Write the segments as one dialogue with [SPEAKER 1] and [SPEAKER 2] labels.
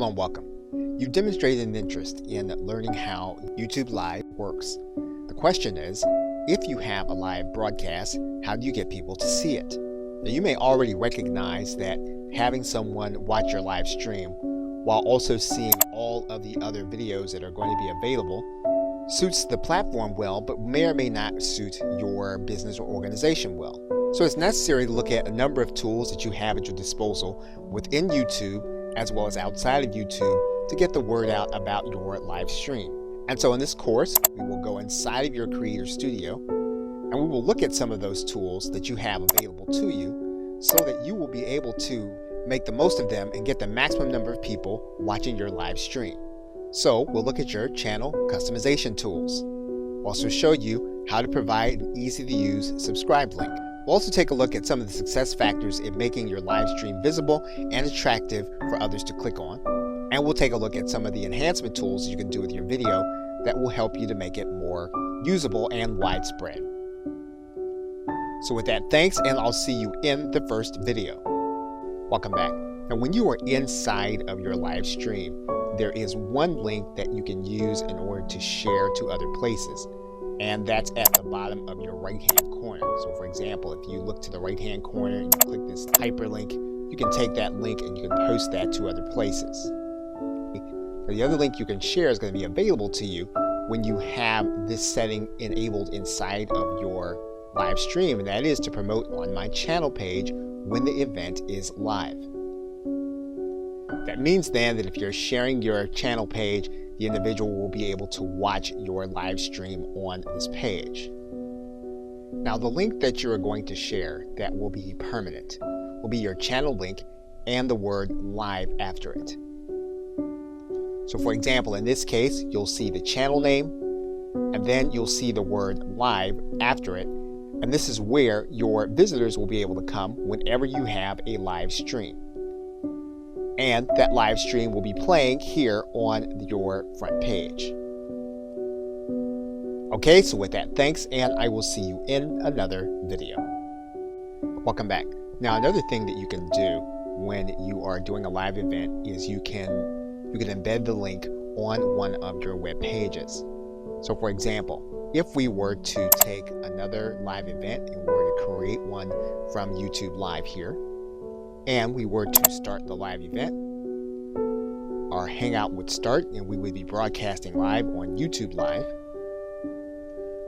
[SPEAKER 1] Hello and welcome. You've demonstrated an interest in learning how YouTube Live works. The question is, if you have a live broadcast, how do you get people to see it? Now, you may already recognize that having someone watch your live stream while also seeing all of the other videos that are going to be available suits the platform well, but may or may not suit your business or organization well. So it's necessary to look at a number of tools that you have at your disposal within YouTube as well as outside of YouTube to get the word out about your live stream. And so in this course, we will go inside of your Creator Studio and we will look at some of those tools that you have available to you so that you will be able to make the most of them and get the maximum number of people watching your live stream. So we'll look at your channel customization tools. We'll also show you how to provide an easy to use subscribe link. We'll also take a look at some of the success factors in making your live stream visible and attractive for others to click on. And we'll take a look at some of the enhancement tools you can do with your video that will help you to make it more usable and widespread. So with that, thanks, and I'll see you in the first video. Welcome back. Now, when you are inside of your live stream, there is one link that you can use in order to share to other places, and that's at the bottom of your right-hand corner. So for example, if you look to the right-hand corner and you click this hyperlink, you can take that link and you can post that to other places. The other link you can share is going to be available to you when you have this setting enabled inside of your live stream, and that is to promote on my channel page when the event is live. That means then that if you're sharing your channel page, the individual will be able to watch your live stream on this page. Now, the link that you are going to share that will be permanent will be your channel link and the word live after it. So for example, in this case, you'll see the channel name and then you'll see the word live after it. And this is where your visitors will be able to come whenever you have a live stream. And that live stream will be playing here on your front page. Okay, so with that, thanks, and I will see you in another video. Welcome back. Now, another thing that you can do when you are doing a live event is you can embed the link on one of your web pages. So for example, if we were to take another live event and we were to create one from YouTube Live here, and we were to start the live event, our Hangout would start and we would be broadcasting live on YouTube Live.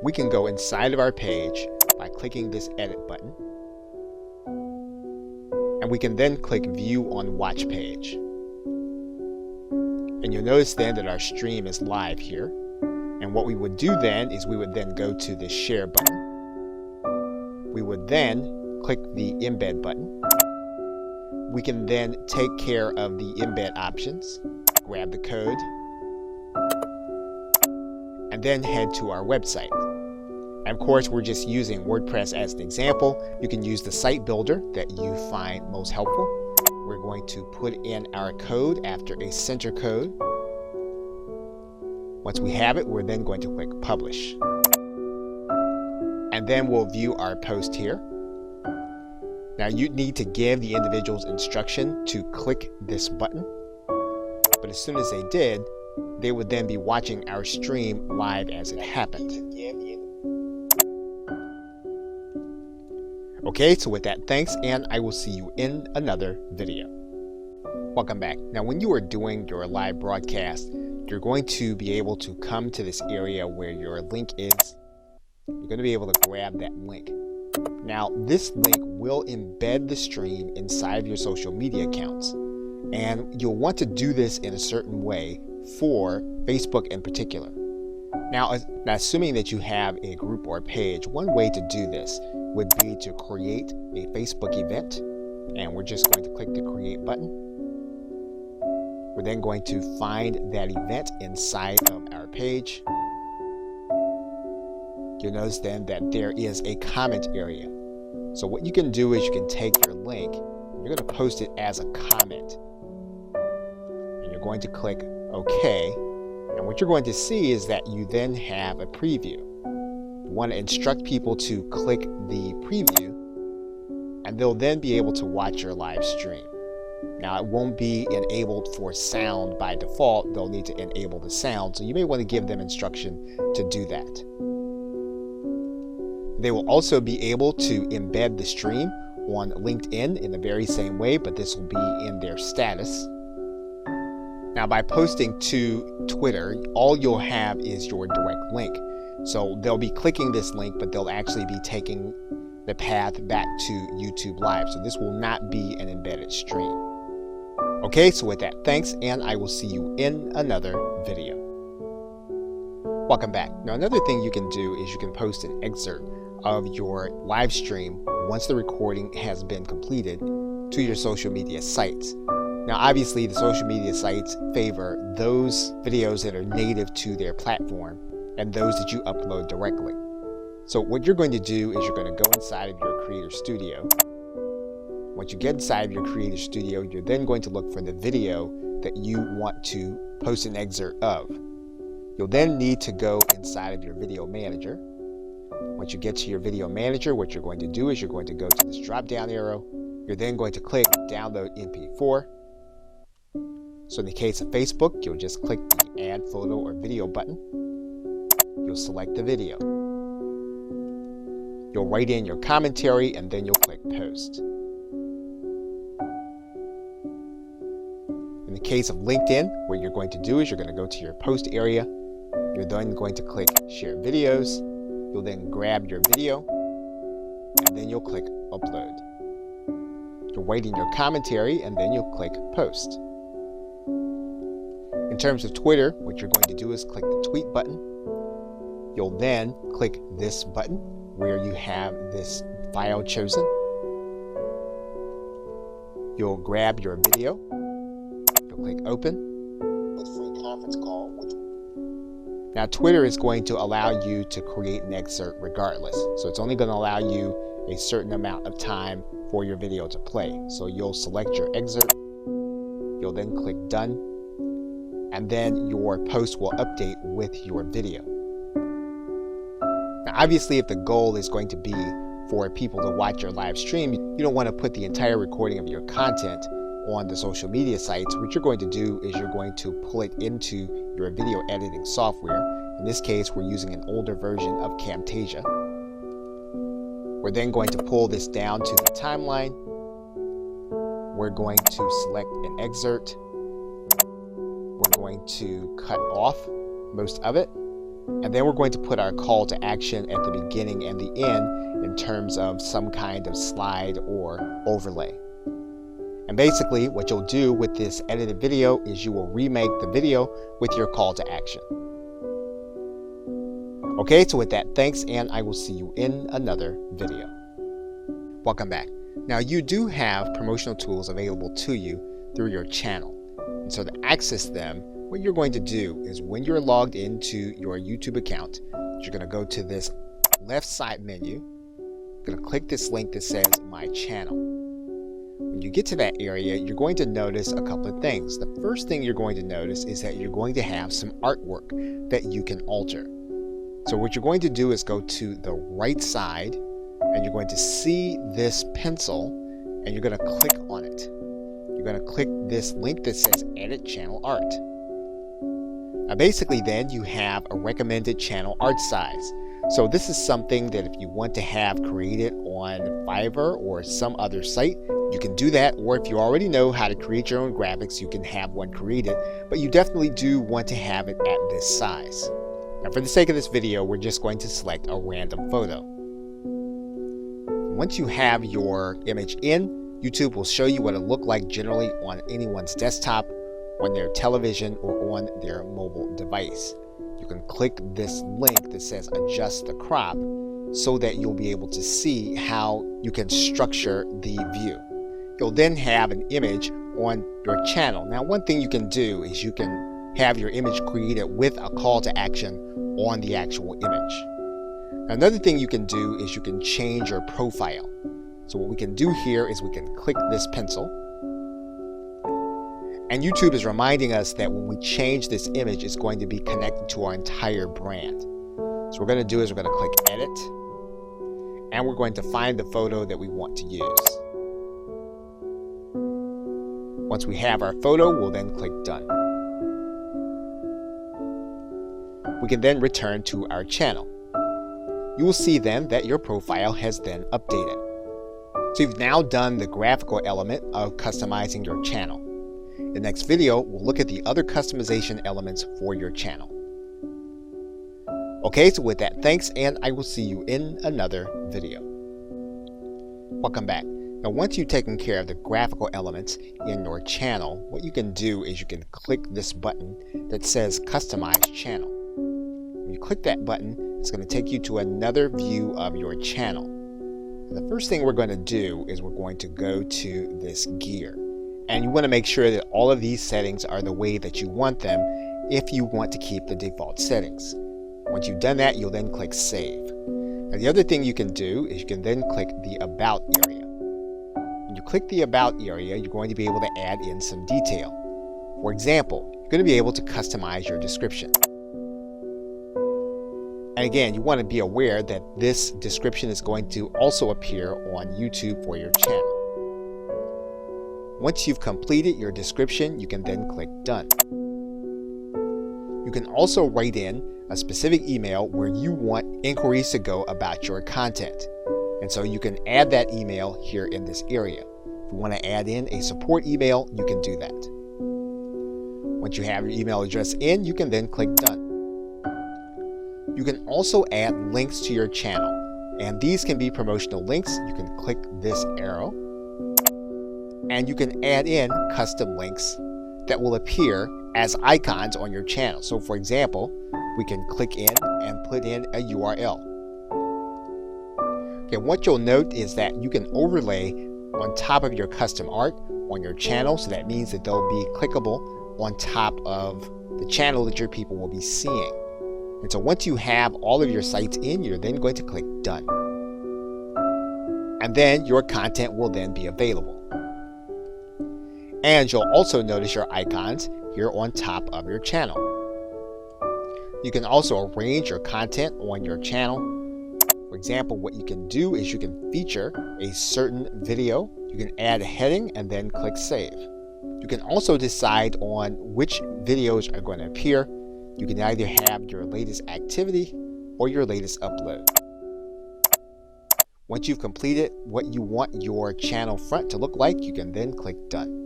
[SPEAKER 1] We can go inside of our page by clicking this edit button, and we can then click view on watch page. And you'll notice then that our stream is live here. And what we would do then is we would then go to the share button. We would then click the embed button. We can then take care of the embed options, grab the code, and then head to our website. And of course, we're just using WordPress as an example. You can use the site builder that you find most helpful. We're going to put in our code after a center code. Once we have it, we're then going to click publish. And then we'll view our post here. Now, you need to give the individuals instruction to click this button. But as soon as they did, they would then be watching our stream live as it happened. Okay, so with that, thanks, and I will see you in another video. Welcome back. Now, when you are doing your live broadcast, you're going to be able to come to this area where your link is. You're going to be able to grab that link. Now, this link will embed the stream inside of your social media accounts. And you'll want to do this in a certain way for Facebook in particular. Now, assuming that you have a group or a page, one way to do this would be to create a Facebook event. And we're just going to click the create button. We're then going to find that event inside of our page. You'll notice then that there is a comment area. So what you can do is you can take your link, and you're going to post it as a comment. And you're going to click OK. And what you're going to see is that you then have a preview. You want to instruct people to click the preview, and they'll then be able to watch your live stream. Now, it won't be enabled for sound by default. They'll need to enable the sound, so you may want to give them instruction to do that. They will also be able to embed the stream on LinkedIn in the very same way, but this will be in their status. Now, by posting to Twitter, all you'll have is your direct link. So they'll be clicking this link, but they'll actually be taking the path back to YouTube Live. So this will not be an embedded stream. Okay, so with that, thanks, and I will see you in another video. Welcome back. Now, another thing you can do is you can post an excerpt of your live stream once the recording has been completed to your social media sites. Now, obviously, the social media sites favor those videos that are native to their platform and those that you upload directly. So what you're going to do is you're going to go inside of your Creator Studio. Once you get inside of your Creator Studio, you're then going to look for the video that you want to post an excerpt of. You'll then need to go inside of your Video Manager. Once you get to your Video Manager, what you're going to do is you're going to go to this drop-down arrow. You're then going to click Download MP4. So in the case of Facebook, you'll just click the Add Photo or Video button. You'll select the video. You'll write in your commentary and then you'll click Post. In the case of LinkedIn, what you're going to do is you're going to go to your post area. You're then going to click Share Videos. You'll then grab your video and then you'll click Upload. You'll write in your commentary and then you'll click Post. In terms of Twitter, what you're going to do is click the Tweet button. You'll then click this button where you have this file chosen. You'll grab your video. You'll click Open. With free conference call. Now, Twitter is going to allow you to create an excerpt regardless. So it's only going to allow you a certain amount of time for your video to play. So you'll select your excerpt. You'll then click Done. And then your post will update with your video. Now, obviously, if the goal is going to be for people to watch your live stream, you don't want to put the entire recording of your content on the social media sites. What you're going to do is you're going to pull it into your video editing software. In this case, we're using an older version of Camtasia. We're then going to pull this down to the timeline. We're going to select an excerpt. We're going to cut off most of it. And then we're going to put our call to action at the beginning and the end in terms of some kind of slide or overlay. And basically what you'll do with this edited video is you will remake the video with your call to action. Okay, so with that, thanks, and I will see you in another video. Welcome back. Now, you do have promotional tools available to you through your channel. And so to access them, what you're going to do is when you're logged into your YouTube account, you're going to go to this left side menu. You're going to click this link that says My Channel. When you get to that area, you're going to notice a couple of things. The first thing you're going to notice is that you're going to have some artwork that you can alter. So what you're going to do is go to the right side and you're going to see this pencil and you're going to click on it. You're going to click this link that says Edit Channel Art. Now basically then you have a recommended channel art size. So this is something that if you want to have created on Fiverr or some other site, you can do that. Or if you already know how to create your own graphics, you can have one created, but you definitely do want to have it at this size. Now for the sake of this video, we're just going to select a random photo. Once you have your image in, YouTube will show you what it looks like generally on anyone's desktop, on their television, or on their mobile device. You can click this link that says Adjust the Crop so that you'll be able to see how you can structure the view. You'll then have an image on your channel. Now, one thing you can do is you can have your image created with a call to action on the actual image. Another thing you can do is you can change your profile. So what we can do here is we can click this pencil. And YouTube is reminding us that when we change this image, it's going to be connected to our entire brand. So what we're going to do is we're going to click Edit, and we're going to find the photo that we want to use. Once we have our photo, we'll then click Done. We can then return to our channel. You will see then that your profile has then updated. So you've now done the graphical element of customizing your channel. In the next video, we'll look at the other customization elements for your channel. Okay, so with that, thanks, and I will see you in another video. Welcome back. Now, once you've taken care of the graphical elements in your channel, what you can do is you can click this button that says Customize Channel. When you click that button, it's going to take you to another view of your channel. And the first thing we're going to do is we're going to go to this gear. And you want to make sure that all of these settings are the way that you want them if you want to keep the default settings. Once you've done that, you'll then click Save. Now, the other thing you can do is you can then click the About area. When you click the About area, you're going to be able to add in some detail. For example, you're going to be able to customize your description. And again, you want to be aware that this description is going to also appear on YouTube for your channel. Once you've completed your description, you can then click Done. You can also write in a specific email where you want inquiries to go about your content. And so you can add that email here in this area. If you want to add in a support email, you can do that. Once you have your email address in, you can then click Done. You can also add links to your channel, and these can be promotional links. You can click this arrow, and you can add in custom links that will appear as icons on your channel. So for example, we can click in and put in a URL. Okay, what you'll note is that you can overlay on top of your custom art on your channel, so that means that they'll be clickable on top of the channel that your people will be seeing. And so once you have all of your sites in, you're then going to click Done. And then your content will then be available. And you'll also notice your icons here on top of your channel. You can also arrange your content on your channel. For example, what you can do is you can feature a certain video. You can add a heading and then click Save. You can also decide on which videos are going to appear. You can either have your latest activity or your latest upload. Once you've completed what you want your channel front to look like, you can then click Done.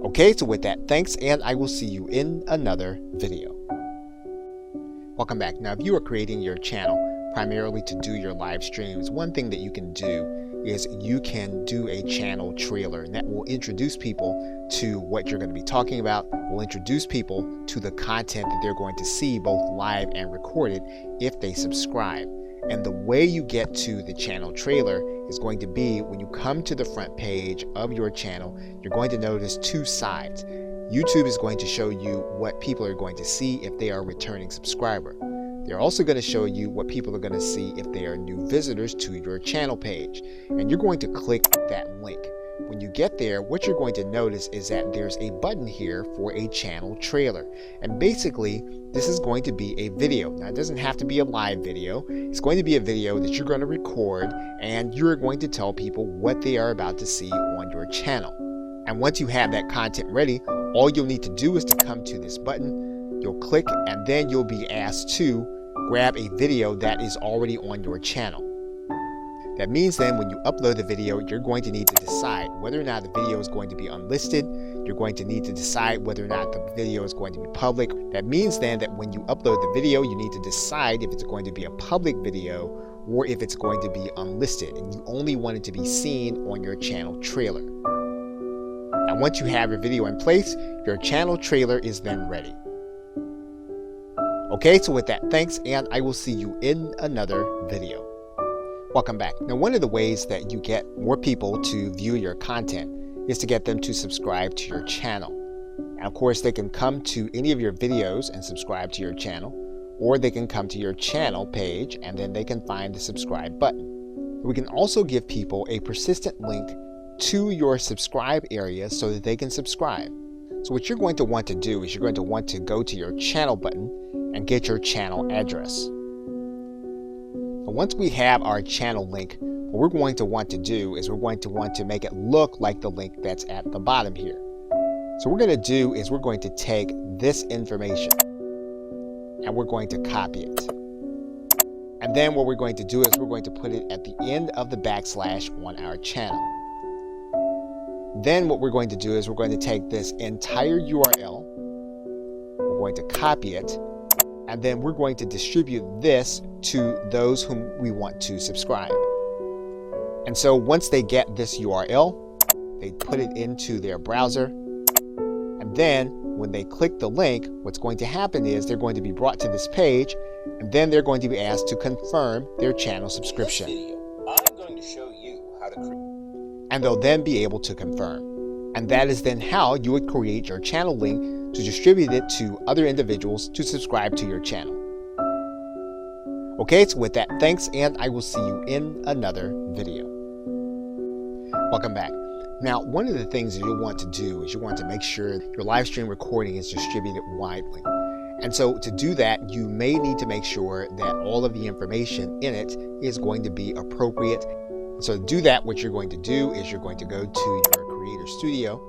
[SPEAKER 1] Okay, so with that, thanks, and I will see you in another video. Welcome back. Now, if you are creating your channel primarily to do your live streams, one thing that you can do is you can do a channel trailer, and that will introduce people to what you're going to be talking about, will introduce people to the content that they're going to see both live and recorded if they subscribe. And the way you get to the channel trailer is going to be when you come to the front page of your channel, you're going to notice two sides. YouTube is going to show you what people are going to see if they are a returning subscriber. They're also going to show you what people are going to see if they are new visitors to your channel page. And you're going to click that link. When you get there, what you're going to notice is that there's a button here for a channel trailer. And basically, this is going to be a video. Now, it doesn't have to be a live video. It's going to be a video that you're going to record, and you're going to tell people what they are about to see on your channel. And once you have that content ready, all you'll need to do is to come to this button. You'll click, and then you'll be asked to grab a video that is already on your channel. That means then when you upload the video, you're going to need to decide whether or not the video is going to be unlisted. You're going to need to decide whether or not the video is going to be public. That means then that when you upload the video, you need to decide if it's going to be a public video or if it's going to be unlisted, and you only want it to be seen on your channel trailer. Now, once you have your video in place, your channel trailer is then ready. Okay, so with that, thanks, and I will see you in another video. Welcome back. Now, one of the ways that you get more people to view your content is to get them to subscribe to your channel. And of course, they can come to any of your videos and subscribe to your channel, or they can come to your channel page and then they can find the subscribe button. We can also give people a persistent link to your subscribe area so that they can subscribe. So what you're going to want to do is you're going to want to go to your channel button and get your channel address. Once we have our channel link, what we're going to want to do is we're going to want to make it look like the link that's at the bottom here. So what we're going to do is we're going to take this information and we're going to copy it. And then what we're going to do is we're going to put it at the end of the backslash on our channel. Then what we're going to do is we're going to take this entire URL, we're going to copy it, and then we're going to distribute this to those whom we want to subscribe. And so once they get this URL, they put it into their browser, and then when they click the link, what's going to happen is they're going to be brought to this page, and then they're going to be asked to confirm their channel subscription.
[SPEAKER 2] In this video, I'm going to show you how to create.
[SPEAKER 1] And they'll then be able to confirm. And that is then how you would create your channel link to distribute it to other individuals to subscribe to your channel. Okay, so with that, thanks, and I will see you in another video. Welcome back. Now, one of the things that you'll want to do is you want to make sure your live stream recording is distributed widely. And so to do that, you may need to make sure that all of the information in it is going to be appropriate. So to do that, what you're going to do is you're going to go to your Creator Studio.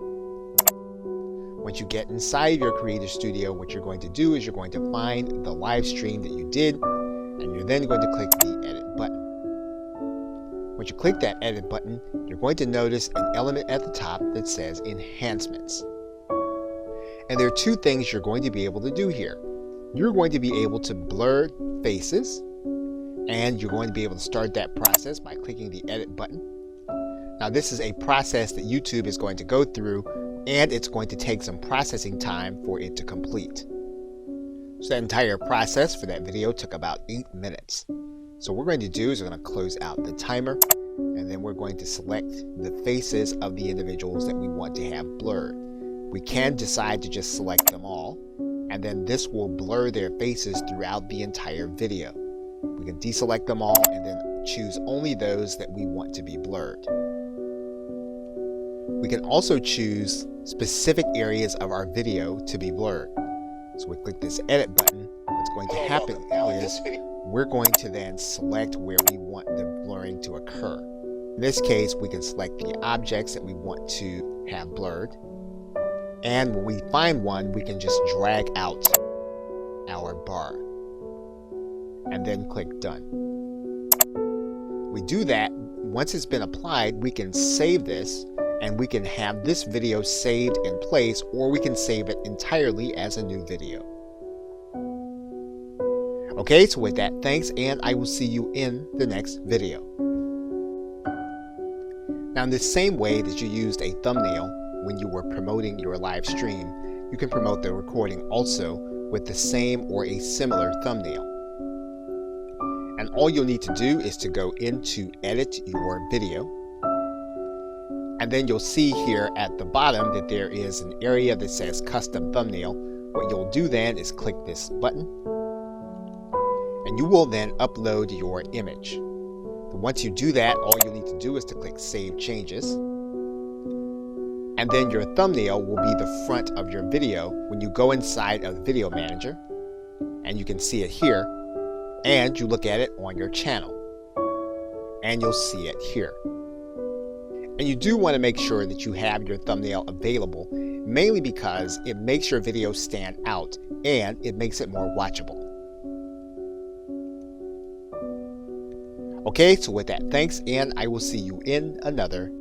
[SPEAKER 1] Once you get inside your Creator Studio, what you're going to do is you're going to find the live stream that you did, and you're then going to click the Edit button. Once you click that Edit button, you're going to notice an element at the top that says Enhancements. And there are two things you're going to be able to do here. You're going to be able to blur faces, and you're going to be able to start that process by clicking the Edit button. Now this is a process that YouTube is going to go through, and it's going to take some processing time for it to complete. So that entire process for that video took about 8 minutes. So what we're going to do is we're going to close out the timer, and then we're going to select the faces of the individuals that we want to have blurred. We can decide to just select them all, and then this will blur their faces throughout the entire video. We can deselect them all and then choose only those that we want to be blurred. We can also choose specific areas of our video to be blurred. So we click this Edit button. What's going to happen is we're going to then select where we want the blurring to occur. In this case, we can select the objects that we want to have blurred. And when we find one, we can just drag out our bar and then click Done. We do that. Once it's been applied, we can save this, and we can have this video saved in place, or we can save it entirely as a new video. Okay, so with that, thanks, and I will see you in the next video. Now, in the same way that you used a thumbnail when you were promoting your live stream, you can promote the recording also with the same or a similar thumbnail. And all you'll need to do is to go into Edit Your Video. And then you'll see here at the bottom that there is an area that says Custom Thumbnail. What you'll do then is click this button, and you will then upload your image. But once you do that, all you need to do is to click Save Changes. And then your thumbnail will be the front of your video when you go inside of the Video Manager, and you can see it here, and you look at it on your channel, and you'll see it here. And you do want to make sure that you have your thumbnail available, mainly because it makes your video stand out and it makes it more watchable. Okay, so with that, thanks, and I will see you in another.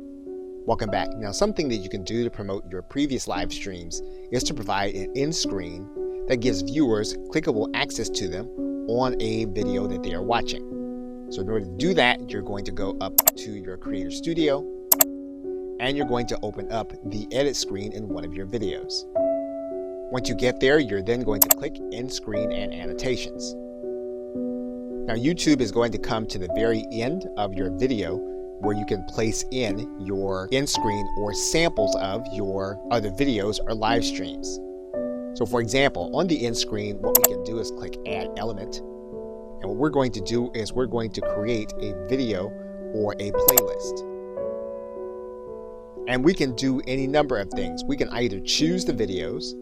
[SPEAKER 1] Welcome back. Now, something that you can do to promote your previous live streams is to provide an end screen that gives viewers clickable access to them on a video that they are watching. So in order to do that, you're going to go up to your Creator Studio, and you're going to open up the edit screen in one of your videos. Once you get there, you're then going to click End Screen and Annotations. Now, YouTube is going to come to the very end of your video where you can place in your end screen or samples of your other videos or live streams. So for example, on the end screen, what we can do is click Add Element. And what we're going to do is we're going to create a video or a playlist. And we can do any number of things. We can either choose the videos,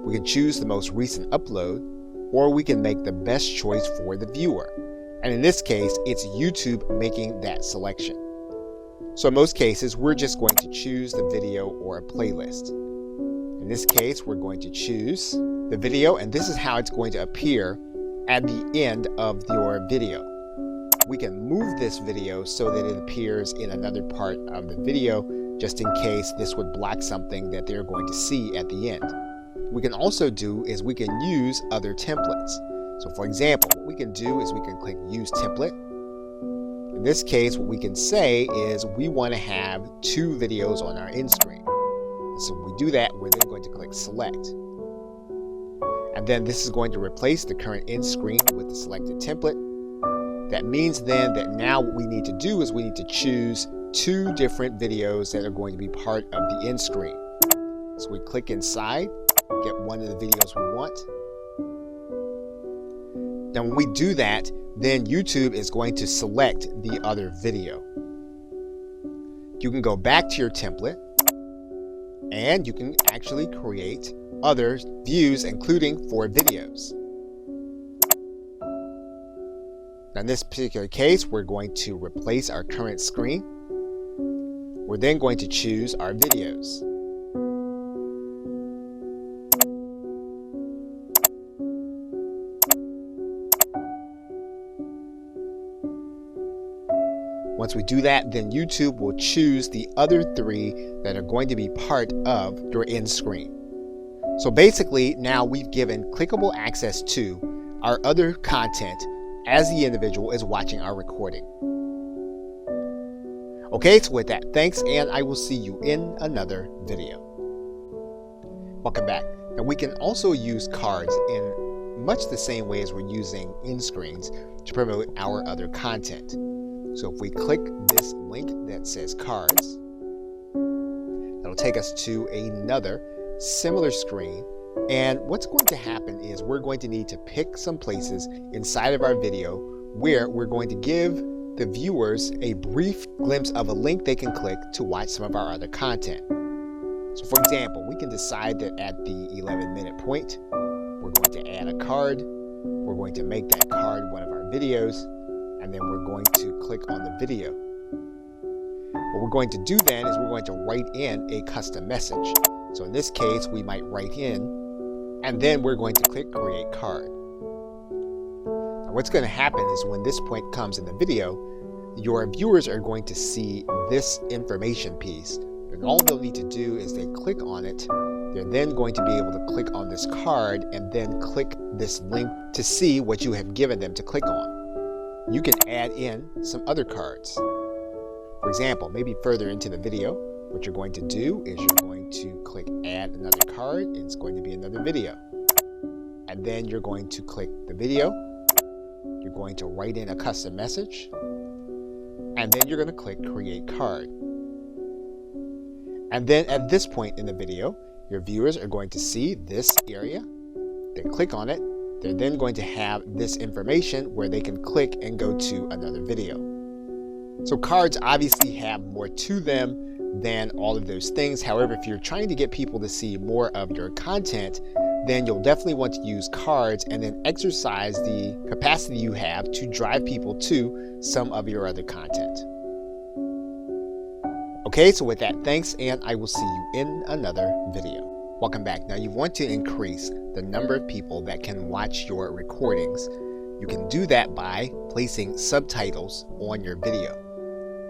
[SPEAKER 1] we can choose the most recent upload, or we can make the best choice for the viewer. And in this case, it's YouTube making that selection. So in most cases, we're just going to choose the video or a playlist. In this case, we're going to choose the video, and this is how it's going to appear at the end of your video. We can move this video so that it appears in another part of the video, just in case this would block something that they're going to see at the end. What we can also do is we can use other templates. So for example, what we can do is we can click Use Template. In this case, what we can say is we want to have 2 videos on our end screen. So when we do that, we're then going to click Select. And then this is going to replace the current end screen with the selected template. That means then that now what we need to do is we need to choose 2 different videos that are going to be part of the end screen. So we click inside, get one of the videos we want. Now when we do that, then YouTube is going to select the other video. You can go back to your template and you can actually create other views, including 4 videos. Now in this particular case, we're going to replace our current screen. We're then going to choose our videos. Once we do that, then YouTube will choose the other 3 that are going to be part of your end screen. So basically, now we've given clickable access to our other content as the individual is watching our recording. Okay, so with that, thanks, and I will see you in another video. Welcome back. Now we can also use cards in much the same way as we're using end screens to promote our other content. So if we click this link that says cards, that'll take us to another similar screen. And what's going to happen is we're going to need to pick some places inside of our video where we're going to give the viewers a brief glimpse of a link they can click to watch some of our other content. So for example, we can decide that at the 11-minute point, we're going to add a card. We're going to make that card one of our videos, and then we're going to click on the video. What we're going to do then is we're going to write in a custom message. So in this case, we might write in, and then we're going to click Create Card. Now what's going to happen is when this point comes in the video, your viewers are going to see this information piece. And all they'll need to do is they click on it. They're then going to be able to click on this card and then click this link to see what you have given them to click on. You can add in some other cards. For example, maybe further into the video, what you're going to do is you're going to click Add Another Card, and it's going to be another video. And then you're going to click the video. You're going to write in a custom message. And then you're going to click Create Card. And then at this point in the video, your viewers are going to see this area. They click on it. They're then going to have this information where they can click and go to another video. So cards obviously have more to them than all of those things. However, if you're trying to get people to see more of your content, then you'll definitely want to use cards and then exercise the capacity you have to drive people to some of your other content. Okay, so with that, thanks, and I will see you in another video. Welcome back. Now you want to increase the number of people that can watch your recordings. You can do that by placing subtitles on your video.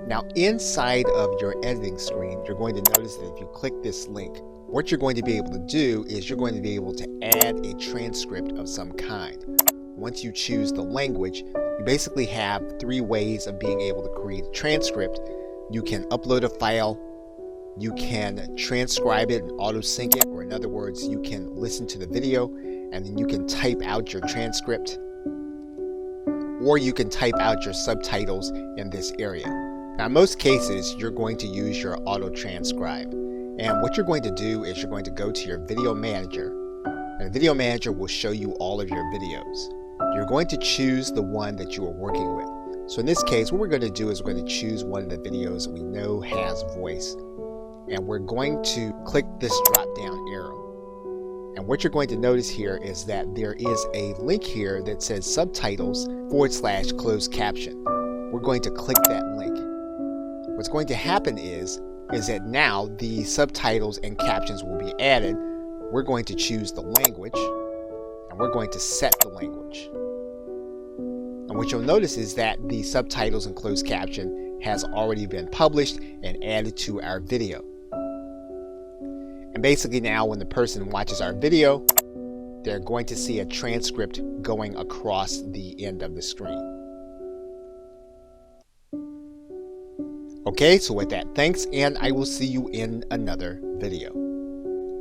[SPEAKER 1] Now inside of your editing screen, you're going to notice that if you click this link, what you're going to be able to do is you're going to be able to add a transcript of some kind. Once you choose the language, you basically have 3 ways of being able to create a transcript. You can upload a file, you can transcribe it and auto sync it, or in other words, you can listen to the video and then you can type out your transcript, or you can type out your subtitles in this area. Now in most cases, you're going to use your auto transcribe. And what you're going to do is you're going to go to your video manager, and the video manager will show you all of your videos. You're going to choose the one that you are working with. So in this case, what we're going to do is we're going to choose one of the videos we know has voice. And we're going to click this drop down arrow. And what you're going to notice here is that there is a link here that says subtitles/closed caption. We're going to click that link. What's going to happen is that now the subtitles and captions will be added. We're going to choose the language and we're going to set the language. And what you'll notice is that the subtitles and closed caption has already been published and added to our video. And basically now when the person watches our video, they're going to see a transcript going across the end of the screen. Okay, so with that, thanks, and I will see you in another video.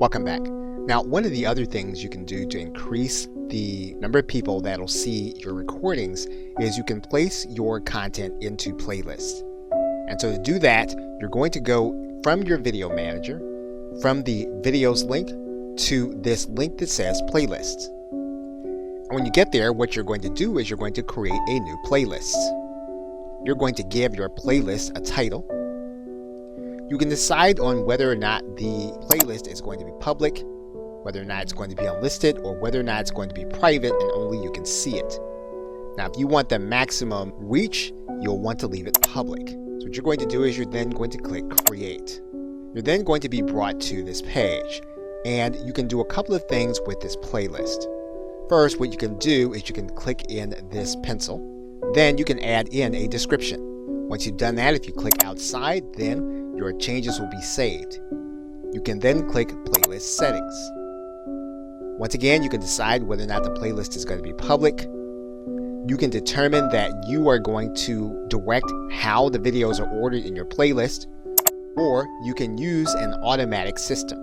[SPEAKER 1] Welcome back. Now, one of the other things you can do to increase the number of people that'll see your recordings is you can place your content into playlists. And so to do that, you're going to go from your video manager, from the videos link to this link that says playlists. And when you get there, what you're going to do is you're going to create a new playlist. You're going to give your playlist a title. You can decide on whether or not the playlist is going to be public, whether or not it's going to be unlisted, or whether or not it's going to be private and only you can see it. Now, if you want the maximum reach, you'll want to leave it public. So what you're going to do is you're then going to click Create. You're then going to be brought to this page, and you can do a couple of things with this playlist. First, what you can do is you can click in this pencil. Then you can add in a description. Once you've done that, if you click outside, then your changes will be saved. You can then click Playlist Settings. Once again, you can decide whether or not the playlist is going to be public. You can determine that you are going to direct how the videos are ordered in your playlist, or you can use an automatic system.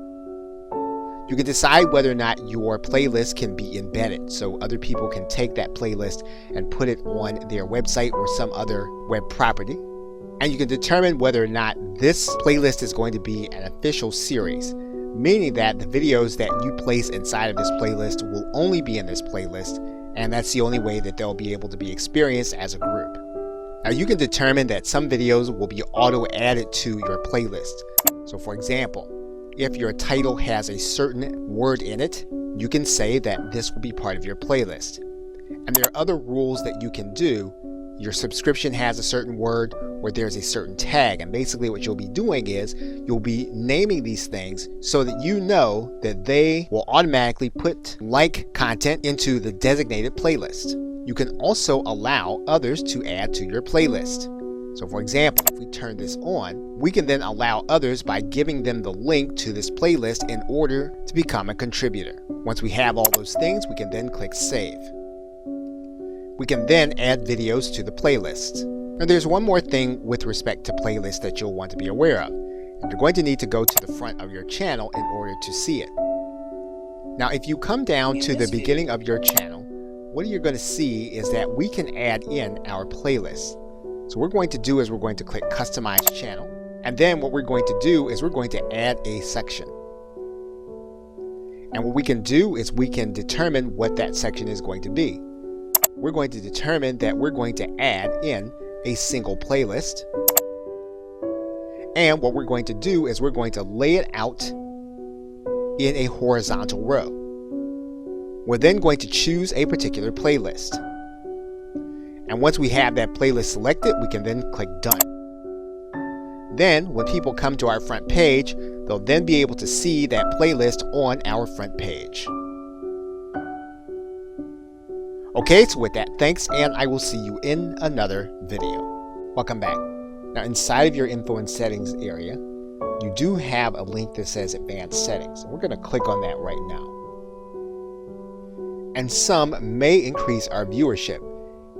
[SPEAKER 1] You can decide whether or not your playlist can be embedded, so other people can take that playlist and put it on their website or some other web property. And you can determine whether or not this playlist is going to be an official series, meaning that the videos that you place inside of this playlist will only be in this playlist, and that's the only way that they'll be able to be experienced as a group. Now you can determine that some videos will be auto-added to your playlist. So for example, if your title has a certain word in it, you can say that this will be part of your playlist. And there are other rules that you can do. Your subscription has a certain word, or there's a certain tag, and basically what you'll be doing is you'll be naming these things so that you know that they will automatically put like content into the designated playlist. You can also allow others to add to your playlist. So for example, if we turn this on, we can then allow others by giving them the link to this playlist in order to become a contributor. Once we have all those things, we can then click Save. We can then add videos to the playlist. Now there's one more thing with respect to playlists that you'll want to be aware of. And you're going to need to go to the front of your channel in order to see it. Now if you come down to the beginning of your channel, what you're going to see is that we can add in our playlist. So what we're going to do is we're going to click Customize Channel, and then what we're going to do is we're going to add a section. And what we can do is we can determine what that section is going to be. We're going to determine that we're going to add in a single playlist. And what we're going to do is we're going to lay it out in a horizontal row. We're then going to choose a particular playlist. And once we have that playlist selected, we can then click Done. Then, when people come to our front page, they'll then be able to see that playlist on our front page. Okay, so with that, thanks, and I will see you in another video. Welcome back. Now, inside of your Info and Settings area, you do have a link that says Advanced Settings. We're going to click on that right now. And some may increase our viewership,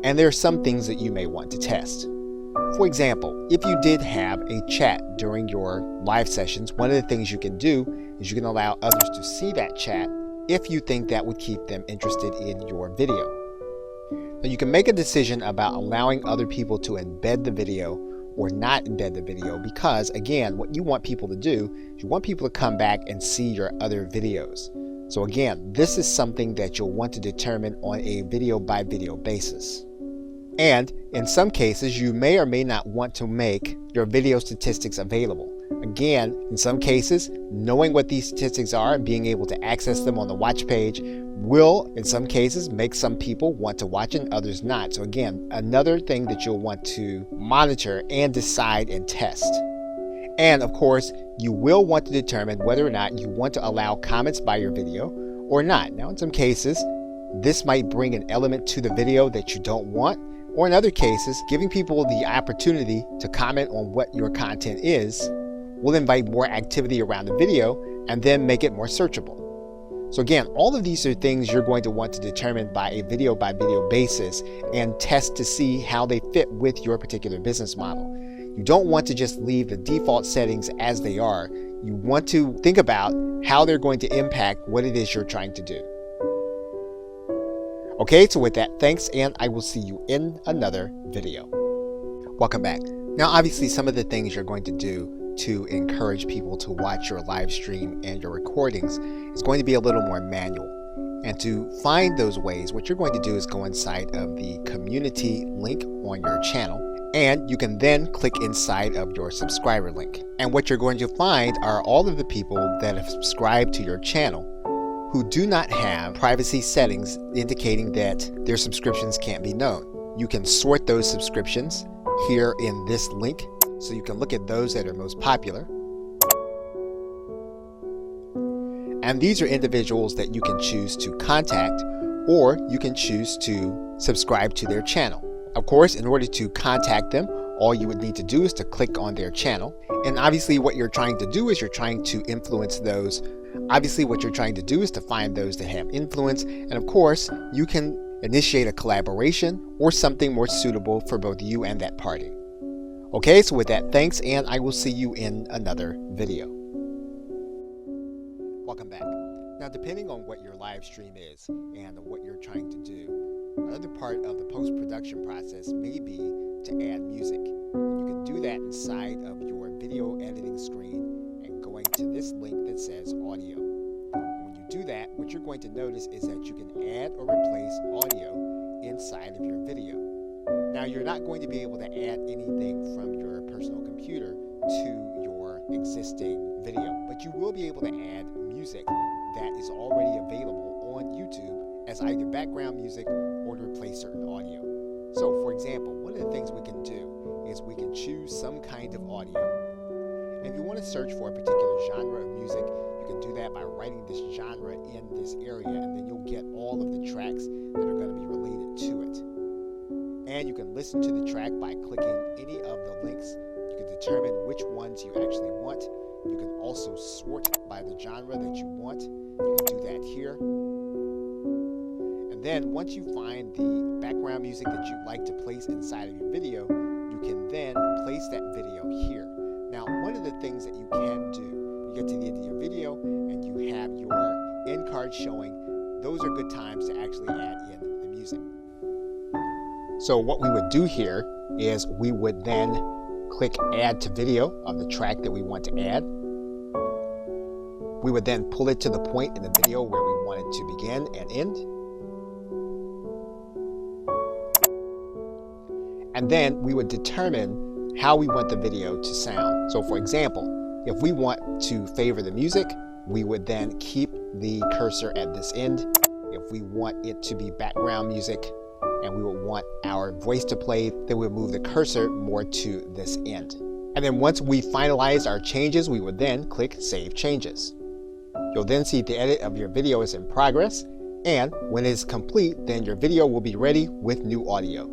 [SPEAKER 1] and there are some things that you may want to test. For example, if you did have a chat during your live sessions, one of the things you can do is you can allow others to see that chat if you think that would keep them interested in your video. Now you can make a decision about allowing other people to embed the video or not embed the video, because again, what you want people to do is you want people to come back and see your other videos. So again, this is something that you'll want to determine on a video by video basis. And in some cases, you may or may not want to make your video statistics available. Again, in some cases, knowing what these statistics are and being able to access them on the watch page will, in some cases, make some people want to watch and others not. So again, another thing that you'll want to monitor and decide and test. And of course, you will want to determine whether or not you want to allow comments by your video or not. Now, in some cases, this might bring an element to the video that you don't want, or in other cases, giving people the opportunity to comment on what your content is will invite more activity around the video and then make it more searchable. So again, all of these are things you're going to want to determine by a video basis and test to see how they fit with your particular business model. You don't want to just leave the default settings as they are. You want to think about how they're going to impact what it is you're trying to do. Okay, so with that, thanks, and I will see you in another video. Welcome back. Now, obviously, some of the things you're going to do to encourage people to watch your live stream and your recordings is going to be a little more manual. And to find those ways, what you're going to do is go inside of the community link on your channel, and you can then click inside of your subscriber link. And what you're going to find are all of the people that have subscribed to your channel who do not have privacy settings indicating that their subscriptions can't be known. You can sort those subscriptions here in this link, so you can look at those that are most popular. And these are individuals that you can choose to contact, or you can choose to subscribe to their channel. Of course, in order to contact them, all you would need to do is to click on their channel. And obviously what you're trying to do is you're trying to influence those. Obviously what you're trying to do is to find those that have influence. And of course, you can initiate a collaboration or something more suitable for both you and that party. Okay, so with that, thanks, and I will see you in another video. Welcome back. Now, depending on what your live stream is and what you're trying to do, another part of the post-production process may be to add music. You can do that inside of your video editing screen and going to this link that says audio. When you do that, what you're going to notice is that you can add or replace audio inside of your video. Now, you're not going to be able to add anything from your personal computer to your existing video, but you will be able to add music that is already available on YouTube as either background music or to replace certain audio. So, for example, one of the things we can do is we can choose some kind of audio. And if you want to search for a particular genre of music, you can do that by writing this genre in this area, and then you'll get all of the tracks that are going to be related to it. And you can listen to the track by clicking any of the links. You can determine which ones you actually want. You can also sort by the genre that you want. You can do that here. And then once you find the background music that you'd like to place inside of your video, you can then place that video here. Now, one of the things that you can do, you get to the end of your video and you have your end card showing. Those are good times to actually add in the music. So what we would do here is we would then click add to video of the track that we want to add. We would then pull it to the point in the video where we want it to begin and end. And then we would determine how we want the video to sound. So for example, if we want to favor the music, we would then keep the cursor at this end. If we want it to be background music and we would want our voice to play, then we'll move the cursor more to this end. And then once we finalize our changes, we would then click Save Changes. You'll then see the edit of your video is in progress, and when it is complete, then your video will be ready with new audio.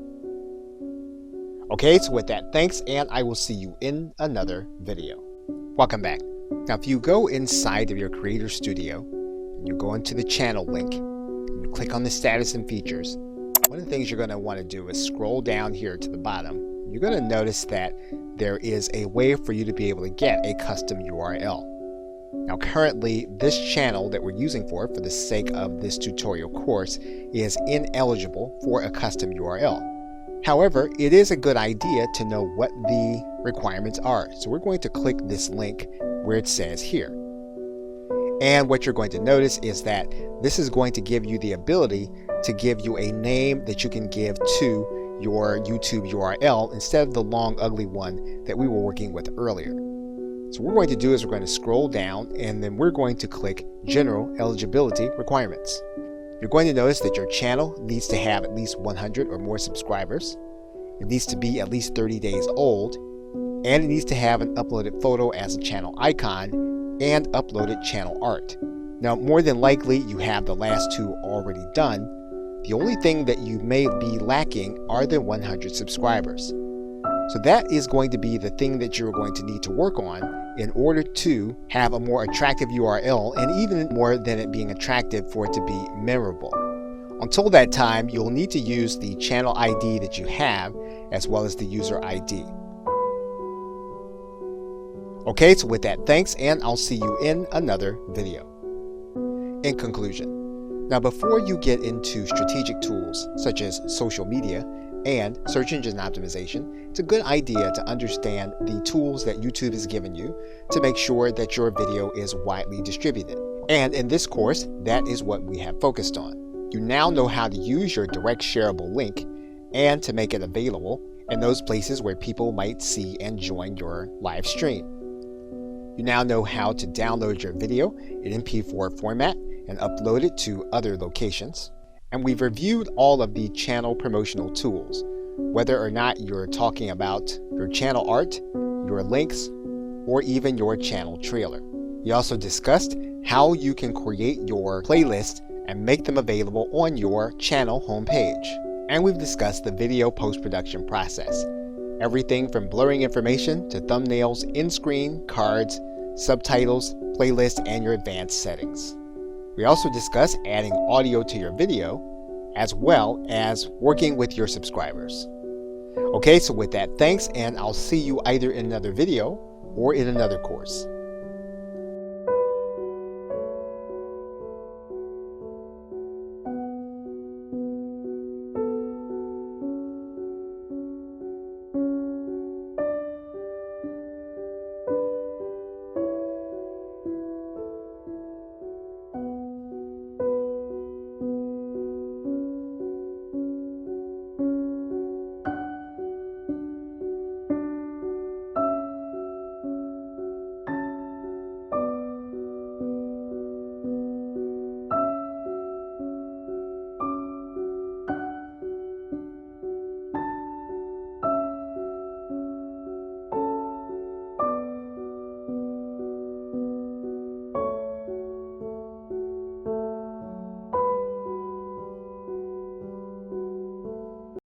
[SPEAKER 1] Okay, so with that, thanks, and I will see you in another video. Welcome back. Now, if you go inside of your Creator Studio, and you go into the channel link, and you click on the status and features, one of the things you're going to want to do is scroll down here to the bottom. You're going to notice that there is a way for you to be able to get a custom URL. Now, currently, this channel that we're using for the sake of this tutorial course is ineligible for a custom URL. However, it is a good idea to know what the requirements are. So we're going to click this link where it says here. And what you're going to notice is that this is going to give you the ability to give you a name that you can give to your YouTube URL instead of the long, ugly one that we were working with earlier. So what we're going to do is we're going to scroll down and then we're going to click General Eligibility Requirements. You're going to notice that your channel needs to have at least 100 or more subscribers. It needs to be at least 30 days old, and it needs to have an uploaded photo as a channel icon and uploaded channel art. Now, more than likely you have the last two already done. The only thing that you may be lacking are the 100 subscribers. So that is going to be the thing that you're going to need to work on in order to have a more attractive URL, and even more than it being attractive, for it to be memorable. Until that time, you'll need to use the channel ID that you have as well as the user ID. Okay, so with that, thanks, and I'll see you in another video. In conclusion, now before you get into strategic tools such as social media and search engine optimization, it's a good idea to understand the tools that YouTube has given you to make sure that your video is widely distributed. And in this course, that is what we have focused on. You now know how to use your direct shareable link and to make it available in those places where people might see and join your live stream. You now know how to download your video in MP4 format and upload it to other locations. And we've reviewed all of the channel promotional tools, whether or not you're talking about your channel art, your links, or even your channel trailer. We also discussed how you can create your playlist and make them available on your channel homepage. And we've discussed the video post-production process. Everything from blurring information to thumbnails, in-screen, cards, subtitles, playlists, and your advanced settings. We also discuss adding audio to your video, as well as working with your subscribers. Okay, so with that, thanks, and I'll see you either in another video or in another course.